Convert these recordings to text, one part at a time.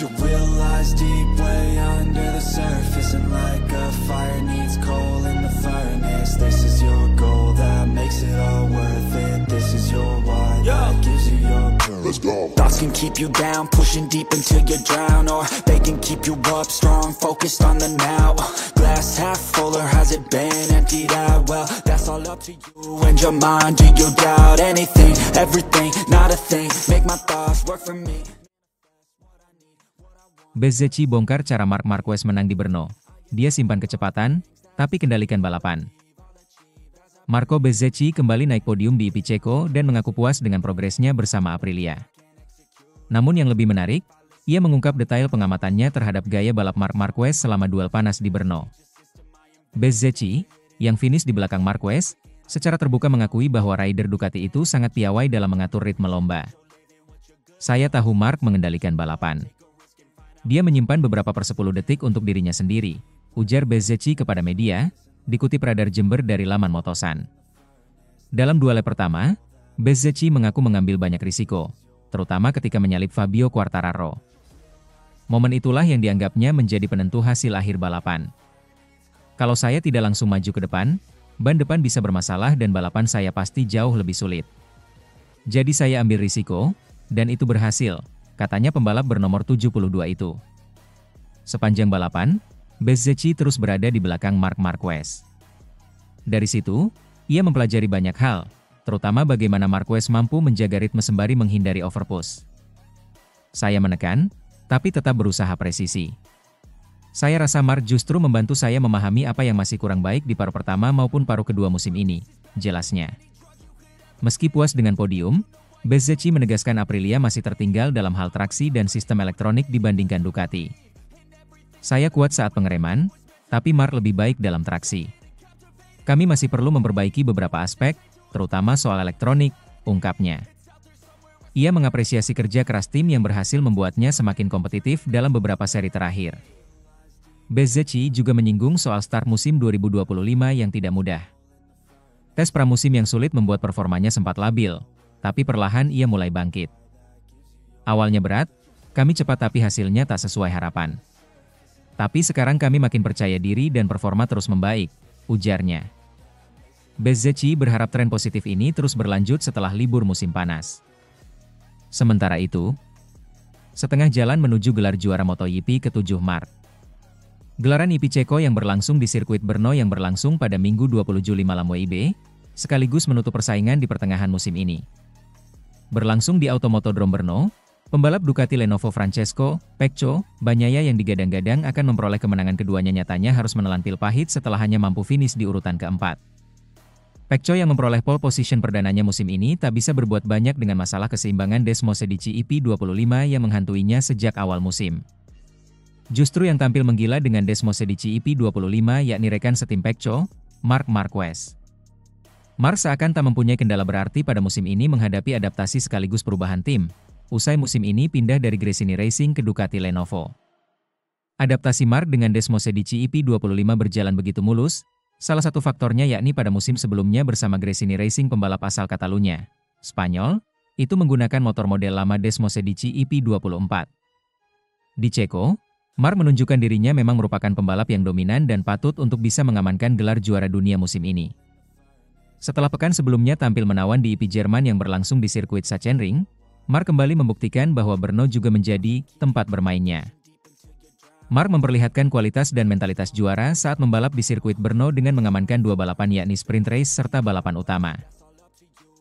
You realize deep way under the surface, and like a fire needs coal in the furnace. This is your goal that makes it all worth it. This is your why that gives you your purpose. Let's go. Thoughts can keep you down, pushing deep until you drown, or they can keep you up strong, focused on the now. Glass half full, or has it been emptied out? Well, that's all up to you and your mind. Do you doubt anything, everything, not a thing? Make my thoughts work for me. Bezzecchi bongkar cara Marc Marquez menang di Brno. Dia simpan kecepatan, tapi kendalikan balapan. Marco Bezzecchi kembali naik podium di IP Ceko dan mengaku puas dengan progresnya bersama Aprilia. Namun yang lebih menarik, ia mengungkap detail pengamatannya terhadap gaya balap Marc Marquez selama duel panas di Brno. Bezzecchi, yang finish di belakang Marquez, secara terbuka mengakui bahwa rider Ducati itu sangat piawai dalam mengatur ritme lomba. Saya tahu Marc mengendalikan balapan. Dia menyimpan beberapa per 10 detik untuk dirinya sendiri, ujar Bezzecchi kepada media, dikutip Radar Jember dari laman Motosan. Dalam dua lap pertama, Bezzecchi mengaku mengambil banyak risiko, terutama ketika menyalip Fabio Quartararo. Momen itulah yang dianggapnya menjadi penentu hasil akhir balapan. Kalau saya tidak langsung maju ke depan, ban depan bisa bermasalah dan balapan saya pasti jauh lebih sulit. Jadi saya ambil risiko, dan itu berhasil, katanya pembalap bernomor 72 itu. Sepanjang balapan, Bezzecchi terus berada di belakang Marc Marquez. Dari situ, ia mempelajari banyak hal, terutama bagaimana Marquez mampu menjaga ritme sembari menghindari overpush. Saya menekan, tapi tetap berusaha presisi. Saya rasa Marc justru membantu saya memahami apa yang masih kurang baik di paruh pertama maupun paruh kedua musim ini, jelasnya. Meski puas dengan podium, Bezzecchi menegaskan Aprilia masih tertinggal dalam hal traksi dan sistem elektronik dibandingkan Ducati. Saya kuat saat pengereman, tapi Marc lebih baik dalam traksi. Kami masih perlu memperbaiki beberapa aspek, terutama soal elektronik, ungkapnya. Ia mengapresiasi kerja keras tim yang berhasil membuatnya semakin kompetitif dalam beberapa seri terakhir. Bezzecchi juga menyinggung soal start musim 2025 yang tidak mudah. Tes pramusim yang sulit membuat performanya sempat labil, tapi perlahan ia mulai bangkit. Awalnya berat, kami cepat tapi hasilnya tak sesuai harapan. Tapi sekarang kami makin percaya diri dan performa terus membaik, ujarnya. Bezzecchi berharap tren positif ini terus berlanjut setelah libur musim panas. Sementara itu, setengah jalan menuju gelar juara MotoGP ke-7 Marc. Gelaran IP Ceko yang berlangsung di sirkuit Brno yang berlangsung pada Minggu 20 Juli malam WIB, sekaligus menutup persaingan di pertengahan musim ini. Berlangsung di Automotodrome Brno, pembalap Ducati Lenovo Francesco Pecco Bagnaia yang digadang-gadang akan memperoleh kemenangan keduanya nyatanya harus menelan pil pahit setelah hanya mampu finish di urutan keempat. Pecco yang memperoleh pole position perdananya musim ini tak bisa berbuat banyak dengan masalah keseimbangan Desmosedici IP25 yang menghantuinya sejak awal musim. Justru yang tampil menggila dengan Desmosedici IP25 yakni rekan setim Pecco, Marc Marquez. Marc seakan tak mempunyai kendala berarti pada musim ini menghadapi adaptasi sekaligus perubahan tim. Usai musim ini pindah dari Gresini Racing ke Ducati Lenovo. Adaptasi Marc dengan Desmosedici IP25 berjalan begitu mulus, salah satu faktornya yakni pada musim sebelumnya bersama Gresini Racing pembalap asal Catalunya, Spanyol, itu menggunakan motor model lama Desmosedici IP24. Di Ceko, Marc menunjukkan dirinya memang merupakan pembalap yang dominan dan patut untuk bisa mengamankan gelar juara dunia musim ini. Setelah pekan sebelumnya tampil menawan di IP Jerman yang berlangsung di sirkuit Sachsenring, Marc kembali membuktikan bahwa Brno juga menjadi tempat bermainnya. Marc memperlihatkan kualitas dan mentalitas juara saat membalap di sirkuit Brno dengan mengamankan dua balapan yakni sprint race serta balapan utama.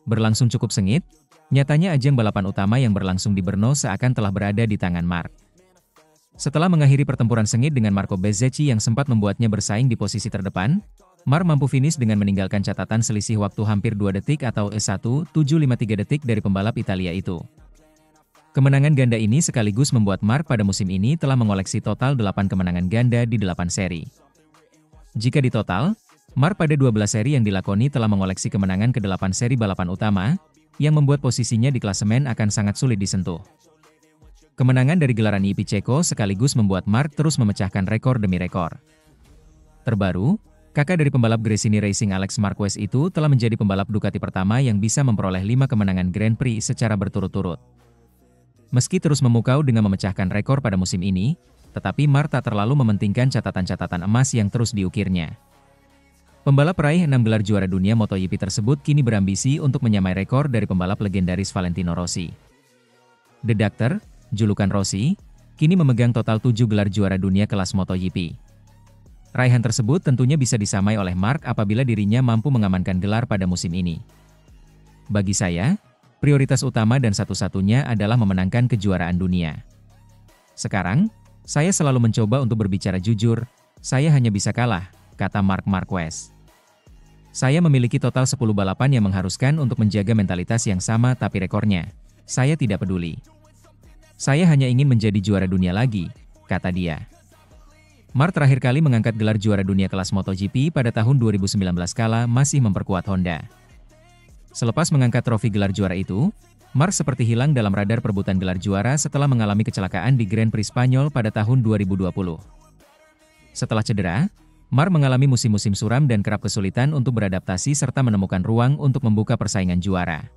Berlangsung cukup sengit, nyatanya ajang balapan utama yang berlangsung di Brno seakan telah berada di tangan Marc. Setelah mengakhiri pertempuran sengit dengan Marco Bezzecchi yang sempat membuatnya bersaing di posisi terdepan, Marc mampu finish dengan meninggalkan catatan selisih waktu hampir 2 detik atau 1,753 detik dari pembalap Italia itu. Kemenangan ganda ini sekaligus membuat Marc pada musim ini telah mengoleksi total 8 kemenangan ganda di 8 seri. Jika ditotal, Marc pada 12 seri yang dilakoni telah mengoleksi kemenangan ke-8 seri balapan utama, yang membuat posisinya di klasemen akan sangat sulit disentuh. Kemenangan dari gelaran IP Ceko sekaligus membuat Marc terus memecahkan rekor demi rekor. Terbaru, kakak dari pembalap Gresini Racing Alex Marquez itu telah menjadi pembalap Ducati pertama yang bisa memperoleh 5 kemenangan Grand Prix secara berturut-turut. Meski terus memukau dengan memecahkan rekor pada musim ini, tetapi Mark tak terlalu mementingkan catatan-catatan emas yang terus diukirnya. Pembalap peraih 6 gelar juara dunia MotoGP tersebut kini berambisi untuk menyamai rekor dari pembalap legendaris Valentino Rossi. The Doctor, julukan Rossi, kini memegang total 7 gelar juara dunia kelas MotoGP. Raihan tersebut tentunya bisa disamai oleh Mark apabila dirinya mampu mengamankan gelar pada musim ini. Bagi saya, prioritas utama dan satu-satunya adalah memenangkan kejuaraan dunia. Sekarang, saya selalu mencoba untuk berbicara jujur, saya hanya bisa kalah, kata Marc Marquez. Saya memiliki total 10 balapan yang mengharuskan untuk menjaga mentalitas yang sama tapi rekornya, saya tidak peduli. Saya hanya ingin menjadi juara dunia lagi, kata dia. Mark terakhir kali mengangkat gelar juara dunia kelas MotoGP pada tahun 2019 kala masih memperkuat Honda. Selepas mengangkat trofi gelar juara itu, Mark seperti hilang dalam radar perebutan gelar juara setelah mengalami kecelakaan di Grand Prix Spanyol pada tahun 2020. Setelah cedera, Mark mengalami musim-musim suram dan kerap kesulitan untuk beradaptasi serta menemukan ruang untuk membuka persaingan juara.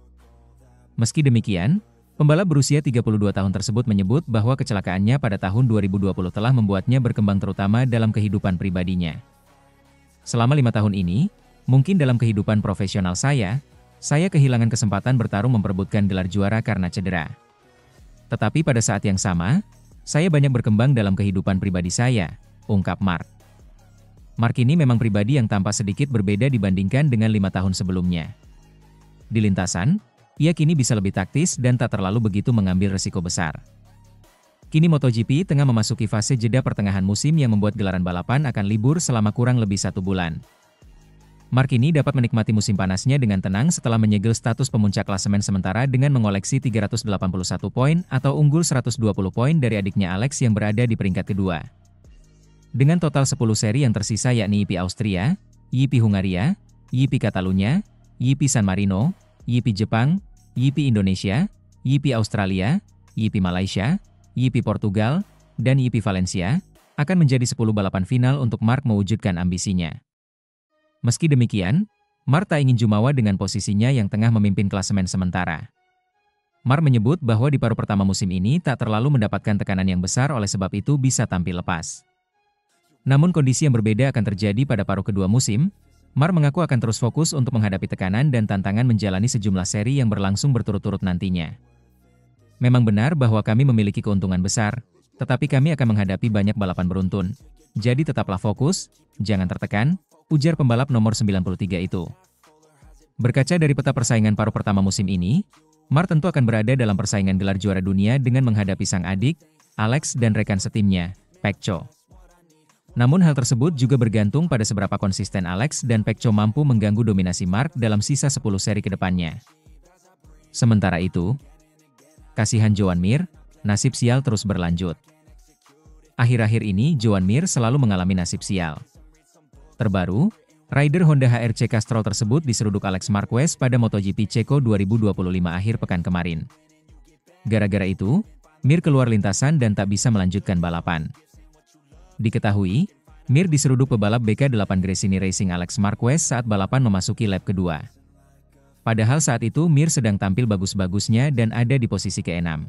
Meski demikian, pembalap berusia 32 tahun tersebut menyebut bahwa kecelakaannya pada tahun 2020 telah membuatnya berkembang terutama dalam kehidupan pribadinya. Selama 5 tahun ini, mungkin dalam kehidupan profesional saya kehilangan kesempatan bertarung memperebutkan gelar juara karena cedera. Tetapi pada saat yang sama, saya banyak berkembang dalam kehidupan pribadi saya, ungkap Mark. Mark ini memang pribadi yang tampak sedikit berbeda dibandingkan dengan 5 tahun sebelumnya. Di lintasan, ia kini bisa lebih taktis dan tak terlalu begitu mengambil resiko besar. Kini MotoGP tengah memasuki fase jeda pertengahan musim yang membuat gelaran balapan akan libur selama kurang lebih 1 bulan. Mark ini dapat menikmati musim panasnya dengan tenang setelah menyegel status pemuncak klasemen sementara dengan mengoleksi 381 poin atau unggul 120 poin dari adiknya Alex yang berada di peringkat kedua. Dengan total 10 seri yang tersisa yakni GP Austria, GP Hungaria, GP Catalunya, GP San Marino, GP Jepang, GP Indonesia, GP Australia, GP Malaysia, GP Portugal, dan GP Valencia, akan menjadi 10 balapan final untuk Mark mewujudkan ambisinya. Meski demikian, Mark tak ingin jumawa dengan posisinya yang tengah memimpin klasemen sementara. Mark menyebut bahwa di paruh pertama musim ini tak terlalu mendapatkan tekanan yang besar oleh sebab itu bisa tampil lepas. Namun kondisi yang berbeda akan terjadi pada paruh kedua musim. Mark mengaku akan terus fokus untuk menghadapi tekanan dan tantangan menjalani sejumlah seri yang berlangsung berturut-turut nantinya. Memang benar bahwa kami memiliki keuntungan besar, tetapi kami akan menghadapi banyak balapan beruntun. Jadi tetaplah fokus, jangan tertekan, ujar pembalap nomor 93 itu. Berkaca dari peta persaingan paruh pertama musim ini, Mark tentu akan berada dalam persaingan gelar juara dunia dengan menghadapi sang adik, Alex dan rekan setimnya, Pecco. Namun hal tersebut juga bergantung pada seberapa konsisten Alex dan Pecco mampu mengganggu dominasi Mark dalam sisa 10 seri ke depannya. Sementara itu, kasihan Joan Mir, nasib sial terus berlanjut. Akhir-akhir ini Joan Mir selalu mengalami nasib sial. Terbaru, rider Honda HRC Castrol tersebut diseruduk Alex Marquez pada MotoGP Ceko 2025 akhir pekan kemarin. Gara-gara itu, Mir keluar lintasan dan tak bisa melanjutkan balapan. Diketahui, Mir diseruduk pebalap BK8 Gresini Racing Alex Marquez saat balapan memasuki lap kedua. Padahal saat itu Mir sedang tampil bagus-bagusnya dan ada di posisi ke-6.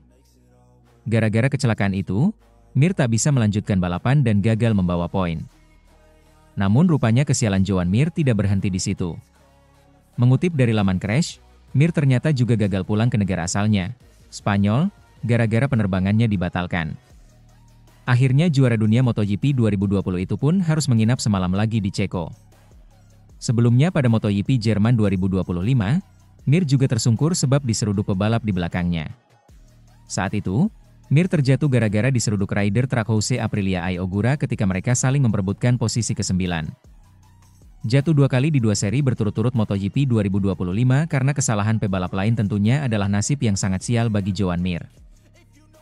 Gara-gara kecelakaan itu, Mir tak bisa melanjutkan balapan dan gagal membawa poin. Namun rupanya kesialan Joan Mir tidak berhenti di situ. Mengutip dari laman Crash, Mir ternyata juga gagal pulang ke negara asalnya, Spanyol, gara-gara penerbangannya dibatalkan. Akhirnya juara dunia MotoGP 2020 itu pun harus menginap semalam lagi di Ceko. Sebelumnya pada MotoGP Jerman 2025, Mir juga tersungkur sebab diseruduk pebalap di belakangnya. Saat itu, Mir terjatuh gara-gara diseruduk rider truk Jose Aprilia Ai Ogura ketika mereka saling memperebutkan posisi ke-9. Jatuh 2 kali di 2 seri berturut-turut MotoGP 2025 karena kesalahan pebalap lain tentunya adalah nasib yang sangat sial bagi Joan Mir.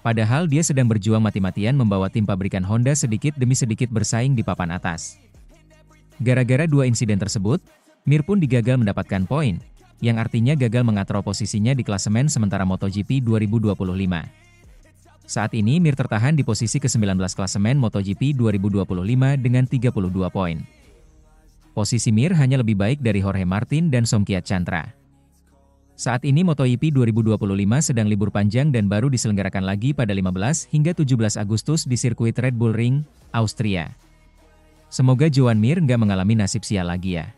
Padahal dia sedang berjuang mati-matian membawa tim pabrikan Honda sedikit demi sedikit bersaing di papan atas. Gara-gara 2 insiden tersebut, Mir pun digagal mendapatkan poin, yang artinya gagal mengatrol posisinya di klasemen sementara MotoGP 2025. Saat ini Mir tertahan di posisi ke-19 klasemen MotoGP 2025 dengan 32 poin. Posisi Mir hanya lebih baik dari Jorge Martin dan Somkiat Chantra. Saat ini MotoGP 2025 sedang libur panjang dan baru diselenggarakan lagi pada 15 hingga 17 Agustus di sirkuit Red Bull Ring, Austria. Semoga Joan Mir nggak mengalami nasib sial lagi ya.